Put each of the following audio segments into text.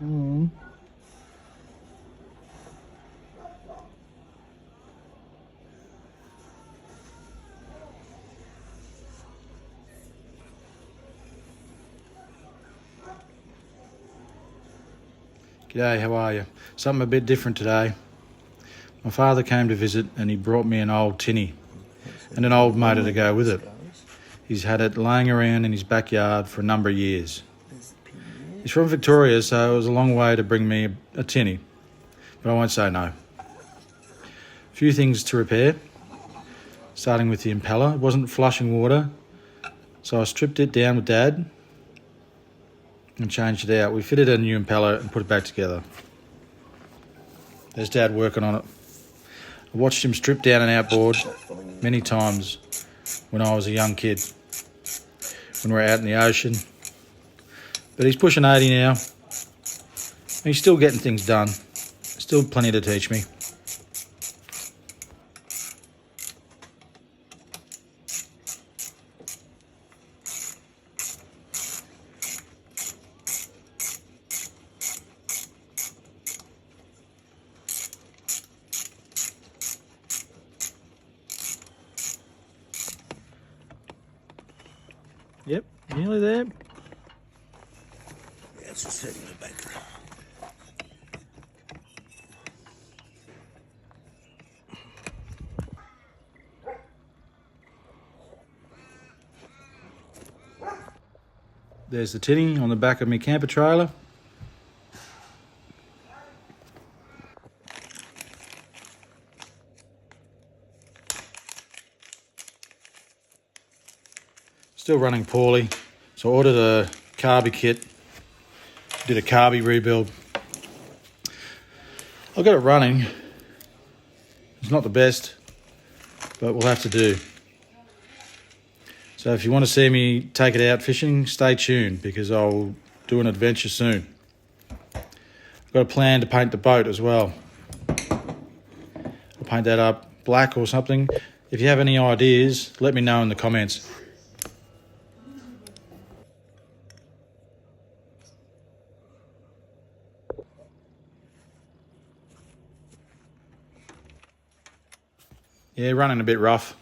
Mm. G'day, how are you? Something a bit different today. My father came to visit and he brought me an old tinny and an old motor to go with it. He's had it laying around in his backyard for a number of years. He's from Victoria, so it was a long way to bring me a tinny, but I won't say no. A few things to repair, starting with the impeller. It wasn't flushing water, so I stripped it down with Dad and changed it out. We fitted a new impeller and put it back together. There's Dad working on it. I watched him strip down an outboard many times when I was a young kid, when we were out in the ocean. But he's pushing 80 now. He's still getting things done. Still plenty to teach me. Yep, nearly there. Yeah, it's just setting it back. There's the tinny on the back of my camper trailer. Still running poorly, so I ordered a carby kit, did a carby rebuild. I got it running. It's not the best, but we'll have to do. So if you want to see me take it out fishing, stay tuned because I'll do an adventure soon. I've got a plan to paint the boat as well. I'll paint that up black or something. If you have any ideas, let me know in the comments. Yeah, running a bit rough.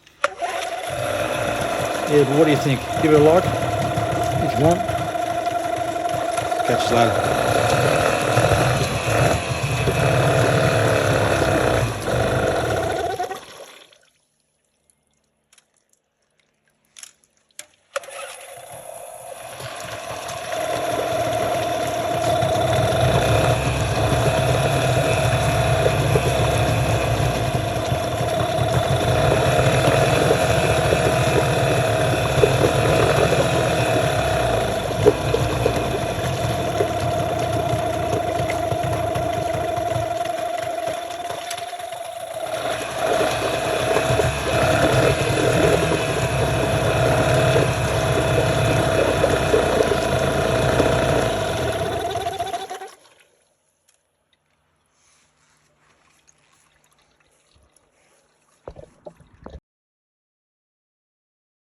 Yeah, but what do you think? Give it a like if you want. Catch you later.